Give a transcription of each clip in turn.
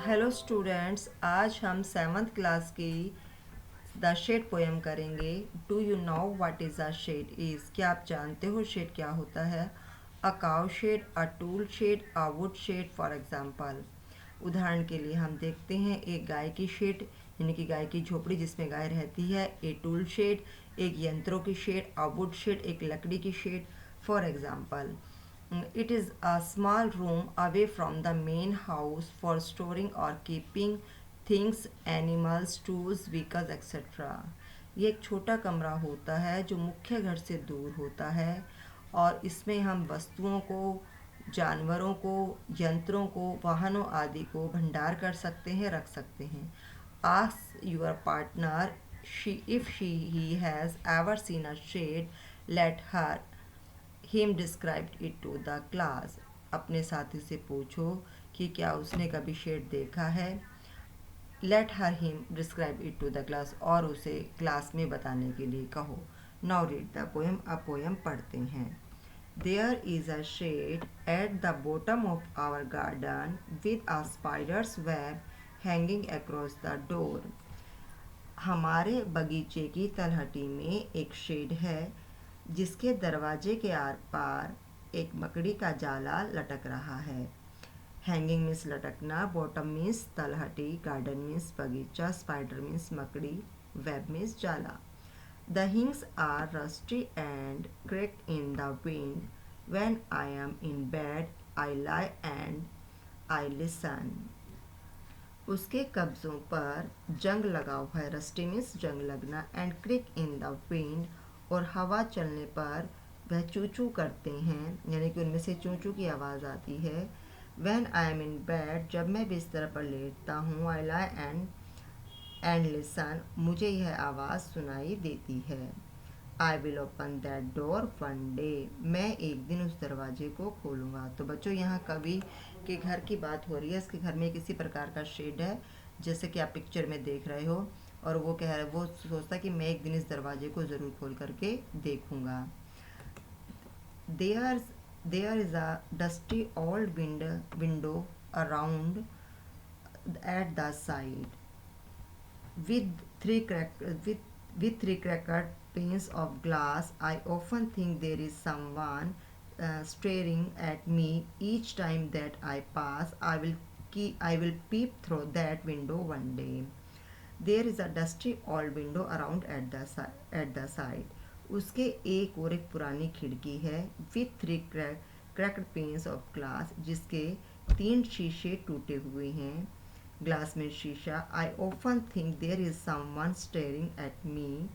Hello students, आज हम 7th class की द शेड पोएम करेंगे। Do you know what is a shed is? क्या आप जानते हो शेड क्या होता है? A cow shed, a tool shed, a wood shed for example. उदाहरण के लिए हम देखते हैं एक गाय की शेड यानी कि गाय की झोपड़ी जिसमें गाय रहती है। ए टूल शेड एक यंत्रों की शेड। अ वुड शेड एक लकड़ी की shed for example. It is a small room away from the main house for storing or keeping things, animals, tools, vehicles, etc. ये एक छोटा कमरा होता है जो मुख्य घर से दूर होता है और इसमें हम वस्तुओं को, जानवरों को, यंत्रों को, वाहनों आदि को भंडार कर सकते हैं, रख सकते हैं। Ask your partner if he has ever seen a shade. Let her him described it to the class. अपने साथी से पूछो कि क्या उसने कभी शेड देखा है। Let her him describe it to the class और उसे क्लास में बताने के लिए कहो। Now read the poem. अब पोएम पढ़ते हैं। There is a shed at the bottom of our garden with a spider's web hanging across the door. हमारे बगीचे की तलहटी में एक शेड है जिसके दरवाजे के आर पार एक मकड़ी का जाला लटक रहा है। हैंगिंग मीन्स लटकना, बॉटम मीन्स तलहटी, गार्डन मीन्स बगीचा, स्पाइडर मीन्स मकड़ी, वेब मीन्स जाला। The hinges are rusty and cracked in the wind. When I am in bed, I lie and I listen. उसके कब्जों पर जंग लगा हुआ है। रस्टी मीन्स जंग लगना, and creak in the wind और हवा चलने पर वह चू चू करते हैं यानी कि उनमें से चू चू की आवाज़ आती है। When I am in bed जब मैं बिस्तर पर लेटता हूँ, आई लाई एंड लिसन मुझे यह आवाज़ सुनाई देती है। I will open that door one day मैं एक दिन उस दरवाजे को खोलूँगा। तो बच्चों यहाँ कवि के घर की बात हो रही है। इसके घर में किसी प्रकार का शेड है जैसे कि आप पिक्चर में देख रहे हो और वो कह रहा है, वो सोचता कि मैं एक दिन इस दरवाजे को ज़रूर खोल करके देखूँगा। There there is a dusty old window around at the side with three crack with three cracked panes of glass. I often think there is someone staring at me each time that I pass. I will peep through that window one day. There is a dusty old window around at the side. उसके एक और एक पुरानी खिड़की है। with three cracked panes of glass जिसके 3 शीशे टूटे हुए हैं। ग्लास में शीशा। I often think there is someone staring at me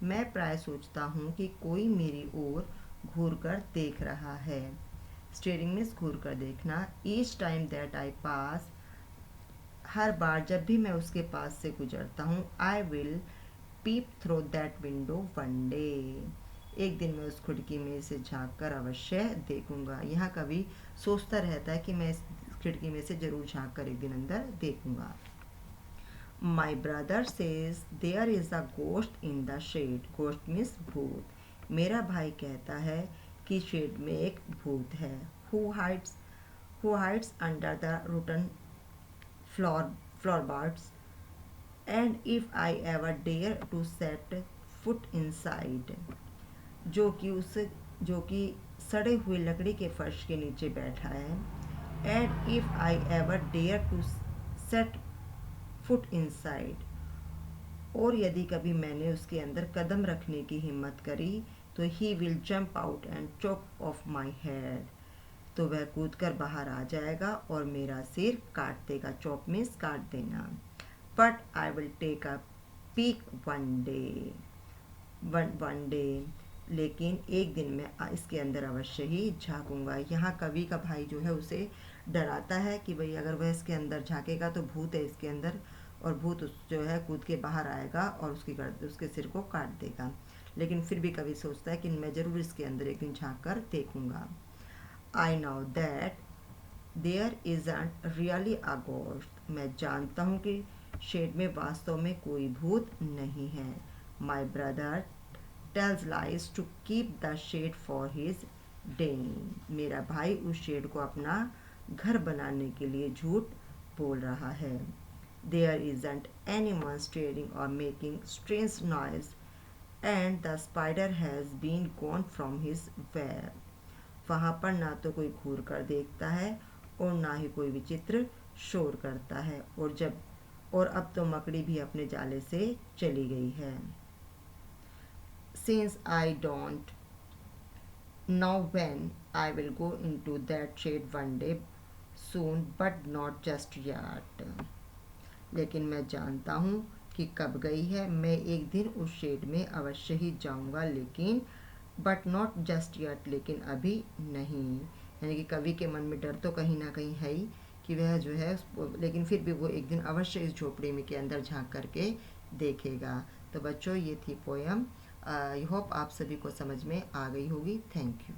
मैं प्राय सोचता हूँ कि कोई मेरी ओर घूर कर देख रहा है। स्टेयरिंग मीन्स घूर कर देखना। Each time that I pass हर बार जब भी मैं उसके पास से गुजरता हूँ, I will peep through that window one day एक दिन मैं उस खिड़की में से झांक कर अवश्य देखूंगा। यहाँ कभी सोचता रहता है कि मैं इस खिड़की में से जरूर झांक कर एक दिन अंदर देखूंगा। My brother says there is a ghost in the shed. Ghost means भूत। मेरा भाई कहता है कि शेड में एक भूत है। Who hides under the rotten floorboards. And if I ever dare to set foot inside, जो कि सड़े हुए लकड़ी के फर्श के नीचे बैठा है। And if I ever dare to set foot inside और यदि कभी मैंने उसके अंदर कदम रखने की हिम्मत करी तो he will jump out and chop of my head तो वह कूद कर बाहर आ जाएगा और मेरा सिर काट देगा। चॉप मीन्स काट देना। But I will take a peek one day लेकिन एक दिन मैं इसके अंदर अवश्य ही झांकूंगा। यहाँ कवि का भाई जो है उसे डराता है कि भाई अगर वह इसके अंदर झांकेगा तो भूत है इसके अंदर और भूत जो है कूद के बाहर आएगा और उसके सिर को काट देगा। लेकिन फिर भी कवि सोचता है कि मैं ज़रूर इसके अंदर एक दिन झांक कर देखूंगा। I know that there isn't really a ghost मैं जानता हूँ कि शेड में वास्तव में कोई भूत नहीं है। My brother tells lies to keep the shed for his den मेरा भाई उस शेड को अपना घर बनाने के लिए झूठ बोल रहा है। There isn't anyone staring or making strange noise, and the spider has been gone from his web. वहाँ पर ना तो कोई घूर कर देखता है और ना ही कोई विचित्र शोर करता है, और अब तो मकड़ी भी अपने जाले से चली गई है। Since I don't know when, I will go into that shade one day soon, but not just yet. लेकिन मैं जानता हूँ कि कब गई है, मैं एक दिन उस शेड में अवश्य ही जाऊँगा, लेकिन बट नॉट जस्ट यट, लेकिन अभी नहीं। यानी कि कवि के मन में डर तो कहीं ना कहीं है ही कि वह जो है, लेकिन फिर भी वो एक दिन अवश्य इस झोपड़ी में के अंदर झांक करके देखेगा। तो बच्चों, ये थी पोयम। आई होप आप सभी को समझ में आ गई होगी। Thank you.